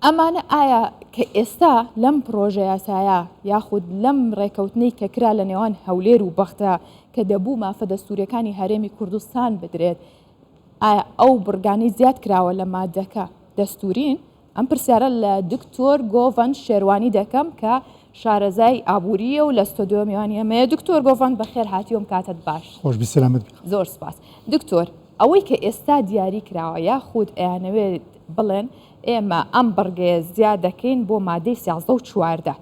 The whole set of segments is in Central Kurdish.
ئەمانە ئایا کە ئێستا لەم پرۆژە یاسایە یاخود لەم ڕێکەوتنەی کە کرا لە نێوان هەولێر و بەختە کە دەبوو مافە دەستوریەکانی هەرێمی کوردستان بدرێت، ئایا ئەو بڕگانی زیاد کراوە لە مادەکە دەستورین؟ ئەم پرسیارە لە دکتۆر گۆڤەن شێروانی دەکەم کە شارەزای ئابووریە و لە ستۆدیۆ میوانی ئەمەیە. دکتۆر گۆڤەن بەخێر هاتیۆم، کاتت باش. خۆش بسلامت. زۆر سپاس. دکتۆر، ئەوەی کە ئێستا دیاری کراوە یاخود ئەیانەوێت بڵێن ئێمە ئەم بڕگەیە زیاد دەکەین بۆ مادەی 13 و 14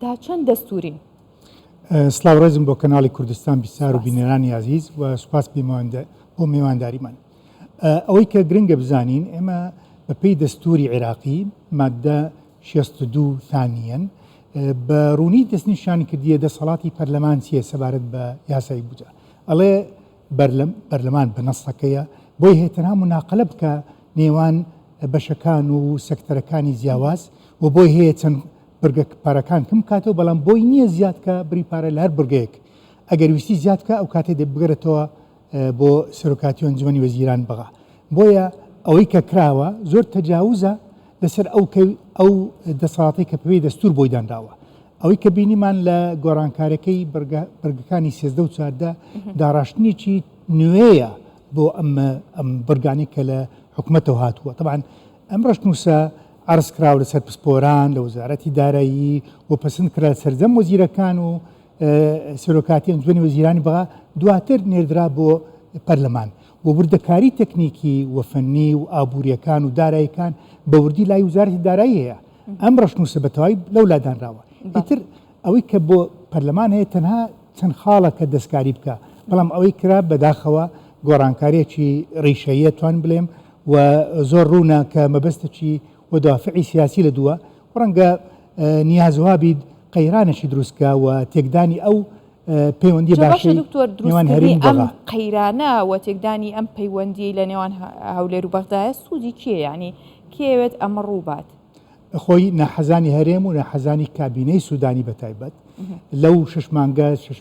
دا چەند دەستورین؟ سلااو ڕێزم بۆ کەناڵی کوردستان بیسار و بینەرانی عزیز و سوپاس بۆ میوانداریمان. ئەوەی کە گرنگە بزانین ئێمە بەپێی دەستوری عێراقی مادە 62 ثانیەن بە ڕوونی دەستنیشانی کردیە دەسەڵاتی پەرلەمان چیە سەبارەت بە یاسای بوجە. ئەڵێ بەرلەمان بە نەسەکەیە بۆی هێتەنها مناقلە بکە نێوان بەشەکان و سەکتەرەکانی جیاواز و بۆی هەیە چەند بڕگە پارەکان کەم کاتەوە، بەڵام بۆی نییە زیادکە بری پارە لە هەر بڕگەیەک. ئەگەر ویستی زیادکە ئەو کاتێ دەبگەرێتەوە بۆ سەرۆکاتی ئەنجومەنی وەزیران بەغا. بۆیە ئەوەی کە کراوە زۆر تەجاوزە لەسەر ئەو دەسەڵاتی کە پێی دەستور بۆی دانراوە. ئەوەی کە بینیمان لە گۆڕانکارەکەی بڕگەکانی 13 و 14 داڕاشتنیی نوێیە بۆ ئەم بڕگانی کە لە حکوومەتەوە هاتووە. طبعاً ئەم ڕەشنووسە عرض کراوە لەسەر پسپۆران لە وەزارەتی دارایی و پەسەند کرا سەرجەم وەزیرەکان و سەرۆکاتی ئەنجومەنی وەزیرانی بەغا، دواتر نێردرا بۆ پەرلەمان و وردەکاری تەکنیکی و فەنی و ئابوووریەکان و داراییەکان بە وردی لای وزارەتی دارایی هەیە. ئەم ڕەشنووسە بەتەواوی لەو لادانراوە. ئیتر ئەوەی کە بۆ پەرلەمان هەیە تەنها چەند خاڵەکە دەستکاری بکە، بەڵام ئەوەی کرا بەداخەوە گۆڕانکاریەکی ڕیشەیە توان بڵێم و زۆر ڕوونە کە مەبەستەکی و دوافعی سیاسی لە دووە، ڕەنگە نیازوا بیت قەیرانێکی دروستکە و تێکدانی ئەو پەیوەندی باشی نێوان هەرێمی بەغا. قەیرانە و تێکدانی ئەم پەیوەندی لە نێوان هەولێر و بەغدایە سوودی کێ؟ یعنی کێوێت ئەمە ڕووبات؟ خۆی نەحەزانی هەرێم و نەحەزانی کابینەی سوودانی بەتایبەت لەو شش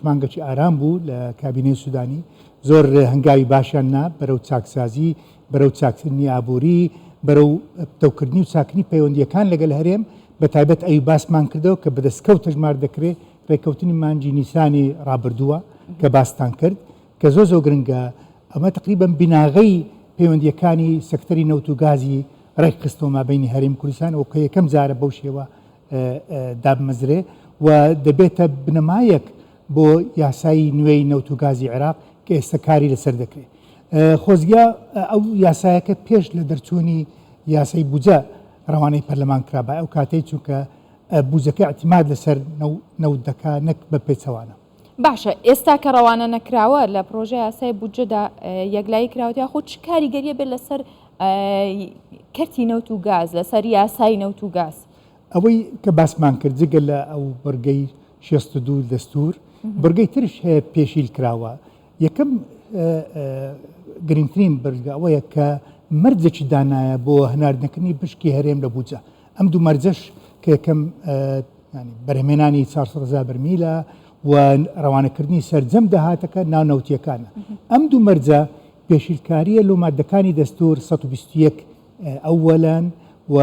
مانگەی ئارام بوو لە کابینەی سوودانی، زۆر هەنگاوی باشیان نا بەرەو چاکسازی، بەرەو چاکردنی ئابووری، بەرەو پتەوکردنی و چاکنی پەیوەندیەکان لەگەڵ هەرێم بەتایبەت ئەوی باسمان کردەوە کە بەدەستکەوت ژمار دەکرێت ڕێکەوتنی مانجی نیسانی ڕابردووە کە باستان کرد کە زۆر گرنگە. ئەمە تقریبەن بیناغەی پەیوەندیەکانی سەکتەری نەوت و گازی ڕێکخستەوە مابینی هەرێمی کوردستان و کە یەکەم جارە بەو شێوە دابمەزرێ و دەبێتە بنەمایەک بۆ یاسایی نوێی نەوت و گازی عێراق کە ئێستا کاری لەسەر دەکرێت. خۆزگا ئەو یاسایەکە پێش لە دەرچوونی یاسای بوجە ڕەوانەی پەرلەمان کرابە ئەو کاتەی چونکە بوجەکە اعتیماد لەسەر نەوت دەکا نەک بە پێچەوانە. باشە، ئێستا کە ڕەوانە نەکراوە لە پرۆژە یاسای بودجەدا یەکلایی کراوەت یاخود چ کاریگەریە بێت لەسەر کەرتی نەوت و گاز، لەسەر یاسای نەوت و گاز؟ ئەوەی کە باسمان کرد جگە لە ئەو بڕگەی 62 دەستور بڕگەی ترش هەیە پێشیل کراوە. یەکەم گرنگترین بڕگە ئەوەیە کە مەرجێکی دانایە بۆ هەناردنەکردنی پشکی هەرێم لە بوجە. ئەم دوو مەرجەش کە یەکەم بەرهەمێنانی 400,000 بەرمیلە و ڕەوانەکردنی سەرجەم داهاتەکە ناونەوتیەکانە. ئەم دوو مەرجە پێشیلکاریە لە مادەکانی دەستور 121 ئەوەلەن و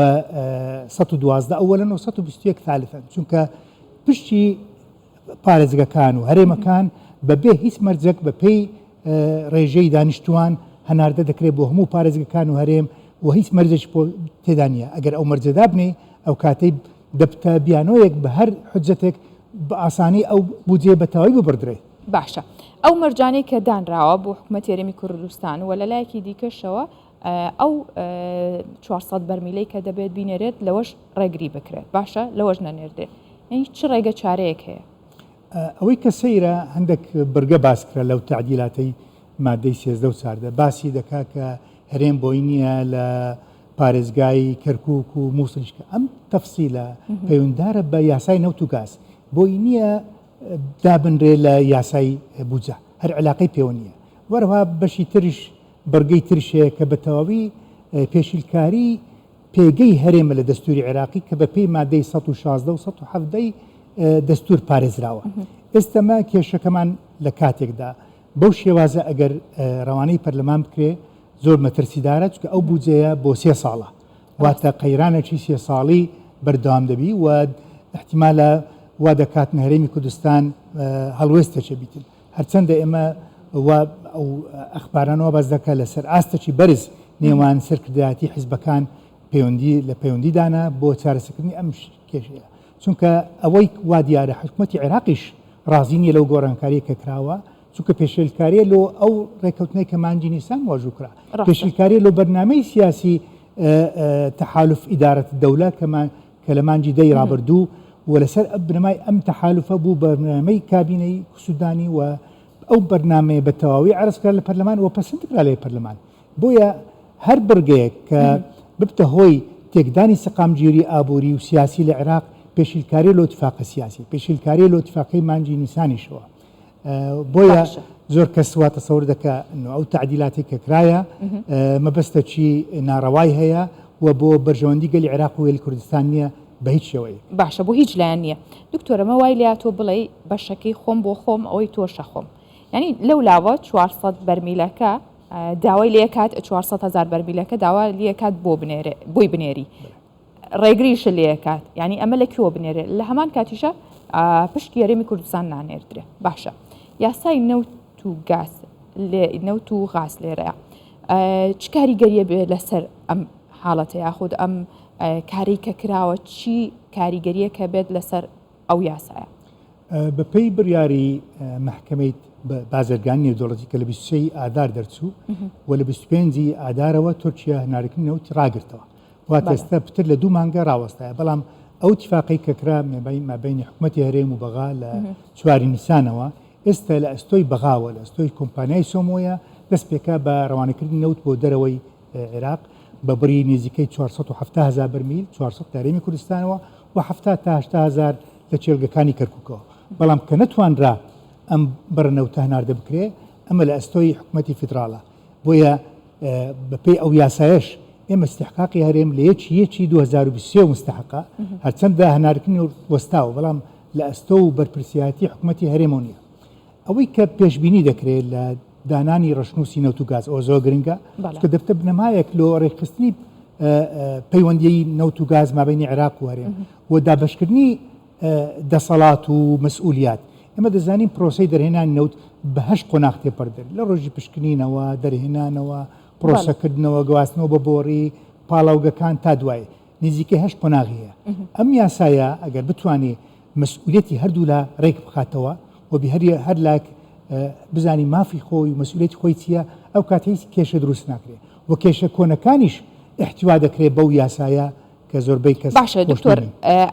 112 ئەوەلەن و 121 ثالثەن، چونکە پشتی پارێزگەکان و هەرێمەکان بەبێ هیچ مەرجەک بەپێی ڕێژەی دانیشتوان هەناردە دەکرێت بۆ هەموو پارێزگەکان و هەرێم و هیچ مەرجێکی تێدا نیە. ئەگەر ئەو مەرجەدا بنێ ئەو کاتەی دەبتە بیانۆیەک بە هەر حجەتێک بە ئاسانی ئەو بودجێ بەتەواوی ببڕدرێت. باشە، ئەو مەرجانەی کە دانراوە بۆ حکوومەتی هەرێمی کوردستان و لە لایەکی دیکەشەوە ئەو 400 بەرمیلەی کە دەبێت بینێرێت لەوەش ڕێگری بکرێت. باشە، لەوەش نەنێردێت. چ ڕێگە چارەیەک هەیە؟ ئەوەی کە سەیرە هەندێک بڕگە باسکرا لەو تعدیلاتەی مادەی 13 و 14 باسی دەکا کە هەرێم بۆی نییە لە پارێزگای کەرکووک و مووسڵیشکە. ئەم تەفسیلە پەیوەنددارە بە یاسای نەوت و گاز، بۆی نییە دابنرێ لە یاسای بوجە، هەر علاقەی پێوە نییە. وەرەوە بەشی ترش بەرگەی ترشەیە کە بە تەواوی پێشیلکاری پێگەی هەرێمە لە دەستوری عێراقی کە بە پێی مادەی 116 و 117 دەستور پارێزراوە. ئێستەمە کێشەکەمان لە کاتێکدا بەو شێوازە ئەگەر ڕەوانەی پەرلەمان بکرێ زۆر مەترسیدارە، چونکە ئەو بودجەیە بۆ 3 ساڵە واتە قەیرانێکی 30 ساڵی بەردەوام دەبی و احتیمالە وا دەکات هەرێمی کوردستان هەڵوێستەچە بیتن هەرچەندە ئێمە ئەو ئەخبارانەوە باز دەکات لەسەر ئاستەی بەرز نێوان سەرکردایەتی حیزبەکان لە پەیوەندیدانا بۆ چارەسەرکردنی ئەم کێشەیە چونکە ئەوەی وا دیارە حکوومەتی عێراقیش ڕازی نیە لەو گۆڕانکاریە کە کراوە چونکە پێشێلکاریە لۆ ئەو ڕێکەوتنەی کە مانجی نیسان واژوو کرا پێشێلکاریە لۆ بەرنامەی سیاسی تەحالف ئیدارەت دەولە کە لە مانجی دەی ڕابردوو و لەسەر بنەمای ئەم تەحالفە بوو بەرنامەی کابینەی سوودانی و ئەو بەرنامەیە بە تەواوی عرضکرا لە پەرلەمان و پەسەندکرا لە پەرلەمان بۆیە هەر بڕگەیەک کە ببتە هۆی تێکدانی سەقامگیری ئابووری و سیاسی لە عێراق پێشیلکاری لۆ اتفاقە سیاسی پێشیلکاری لۆ اتفاقی مانجی نیسانیشەوە بۆیە زۆر کەس وا تەسەور دەکە ئەو تعدیلاتی کە کرایە مەبەستە چی ناڕەوای هەیە و بۆ بەرژەوەندی گەلی عێراق و وێلی کوردستان نییە بە هیچ شێوەیە باشە بۆ هیچ لایەن نییە دکتۆرەمە وای لیا تۆ بڵێ بەشەکەی خۆم بۆ خۆم ئەوەی تۆشە خۆم یعنی لەو لاوە 400 بەرمیلەکە داوای لێکات 400,000 بەرمیلەکە داوا لێکات بۆی بنێری ڕێگریشە لێکات یعنی ئەمە لەکوێوە بنێرێ لە هەمان کاتیشە پشتی هەرێمی کوردستان نانێردرێ باشە یاسای نەوت و گاز نەوت و غاز لێرەیە چ کاریگەریە بێ لەسەر ئەم حاڵەتە یاخود ئەم کاری کە کراوە چی کاریگەریە کە بێت لەسەر ئەو یاسایە بەپێی بڕیاری محکمەی بازرگانی نێودەوڵەتی کە لە 23 ئادار دەرچوو و لە 25 ئادارەوە تورکیا هەناردەکردنی نەوت ڕاگرتەوە واتە ئێستا پتر لە 2 مانگە ڕاوەستایە بەڵام ئەو اتفاقی کە کرا مابینی حکوومەتی هەرێم و بەغا لە 4 نیسانەوە ئێستا لە ئەستۆی بەغاوە لە ئەستۆی کۆمپانیای سۆمۆیە دەست پێکا بە ڕەوانەکردنی نەوت بۆ دەرەوەی عێراق بە بڕی نزیکەی 470,000 بەرمیل 400 هەرێمی کوردستانەوە و 70 تا 80,000 لە چێلگەکانی کەرکووکەوە بەڵام کە نەتوانرا ئەم بڕنەوتە هەناردە بکرێ ئەمە لە ئەستۆی حکوومەتی فیدراڵە بۆیە بەپێی ئەو یاسایش ئێمە استحقاقی هەرێم لە یەکی 2023 مستحقا هەرچەندە هەناردەکردنی وەستاوە بەڵام لە ئەستۆ و بەرپرسیاتی حکوومەتی هەرێمەوە نییە ئەوەی کە پێشبینی دەکرێت لە دانانی ڕەشنووسی نەوت و گاز ئەو زۆر گرنگە کە دەبتە بنەمایەک لۆ ڕێکخستنی پەیوەندیی نەوت و گاز مابینی عێراق و هەرێم و دابەشکردنی دەسەڵات و مەسئولیات ئێمە دەزانین پرۆسەی دەرهێنانی نەوت بە 8 قۆناغ تێپەردر لە ڕۆژی پشکنینەوە دەرهێنانەوە پرۆسەکردنەوە گواستنەوە بە بۆڕی پاڵاوگەکان تا دوای نزیکەی 8 قۆناغی هەیە ئەم یاسایە ئەگەر بتوانێت مەسئولیەتی هەردوو لە ڕێک بخاتەوە و هەر لاک بزانی مافی خۆی و مەسئولیەتی خۆی چییە ئەو کاتەی کێشە دروست ناکرێت و کێشە کۆنەکانیش احتیوا دەکرێت بەو یاسایە کە زۆربەی کەس باشە دکتۆر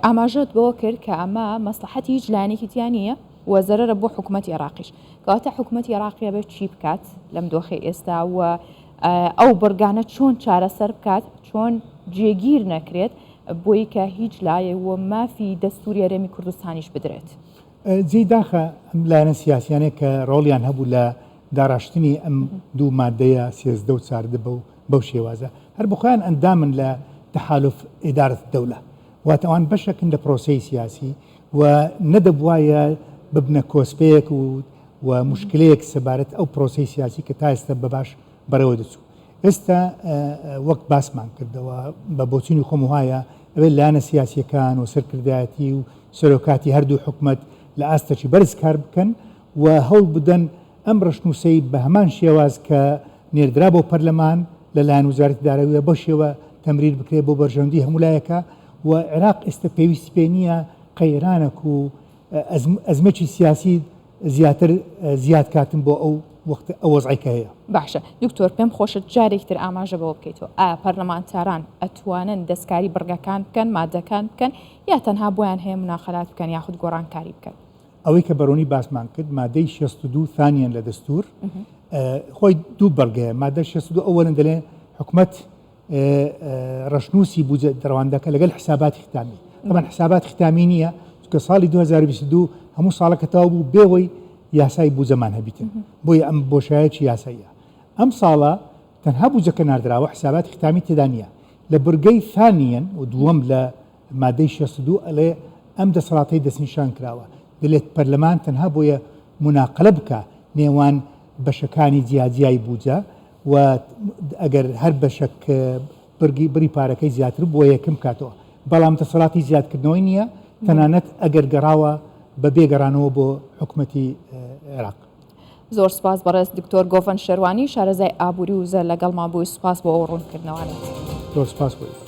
ئاماژەت بۆ کرد کە ئەمە مەسلحەتی هیچ لایەنێکی تیان نییە و زەرەرە بۆ حکوومەتی عێراقیش کەواتە حکوومەتی عێراقیە بێت چی بکات لەم دۆخی ئێستا و ئەو بڕگانە چۆن چارەسەر بکات چۆن جێگیر نەکرێت بۆی کە هیچ لایە و مافی دەستوری هەرێمی کوردستانیش بدرێت جێی داخە ئەم لایەنە سیاسیانەیە کە ڕۆڵیان هەبوو لە داڕاشتنی ئەم دوو مادەیە 13 و 14 بەو شێوازە هەر بخۆیان ئەندامن لە تەحالف ئیدارەت دەولە واتە ئەوان بەشێکن لە پرۆسەی سیاسی و نەدەبوایە ببنە کۆسپەیەک و مشکلەیەک سەبارەت ئەو پرۆسەی سیاسی کە تا ئێستا بەباش بەرەوە دەچوو ئێستا وەک باسمان کردەوە بە بۆچینی خۆم وایە ئەوێت لایەنە سیاسیەکان و سەرکردایەتی و سەرۆکاتی هەردوو حکوومەت لە ئاستەی بەرز کار بکەن و هەوڵ بدەن ئەم ڕەشنووسەی بە هەمان شێواز کە نێردرا بۆ پەرلەمان لەلایەن وزارەتی دارەویە بۆ شێوە تەمریر بکرێت بۆ بەرژەوەندی هەموو لایەکە و عێراق ئێستا پێویستی پێ نییە قەیرانێک و ئەزمەکی سیاسی زیاد کاتن بۆ ئەو وەختە ئەو وەزعیکە هەیە باشە دکتۆر پێم خۆشە جارێکتر ئاماژە بەوە بکەیتەوە ئایا پەرلەمانتاران ئەتوانن دەستکاری بڕگەکان بکەن مادەکان بکەن یا تەنها بۆیان هەیە مناقەلات بکەن یاخود گۆڕانکاری بکەن ئەوەی کە بەڕوونی باسمان کرد مادەی 62 ثانیان لە دەستور خۆی دوو بەڵگەیە مادە 62 ئەوەن دەڵێن حکوومەت ڕەشنووسی بوجە دەڕەوەندەکە لەگەڵ حساباتی ختامی ئەمان حسابات ختامی نییە کە ساڵی 2022 هەموو ساڵەکەتەوە بوو بێەوەی یاسای بوجەمان هەبیتن بۆیە ئەم بۆشایەکی یاساییە ئەم ساڵە تەنها بوجەکە ناردراوە حسابات ختامی تێدا نییە لە بورگەی ثانیەن و دووەم لە مادەی 62 ئەڵێ ئەم دەسەڵاتی دەستنیشان کراوە دەلێت پەرلەمان تەنها بۆیە مناقلە بکە نێوان بەشەکانی جیاجیایی بوجە و ئەگەر هەر بەشک بری پارەکەی زیاتر بۆ یەکەم کاتەوە بەڵام دەسەڵاتی زیادکردنەوەی نییە تەنانەت ئەگەر گەڕاوە بە بێگەڕانەوە بۆ حکوومەتی عێراق. زۆر سپاس بەڕێز دکتۆر گۆڤەن شێروانی شارەزای ئابووری وزە لەگەڵمان بووی سپاس بۆ ئەو ڕوونکردنەوەوانە. زۆر سپاس بووی.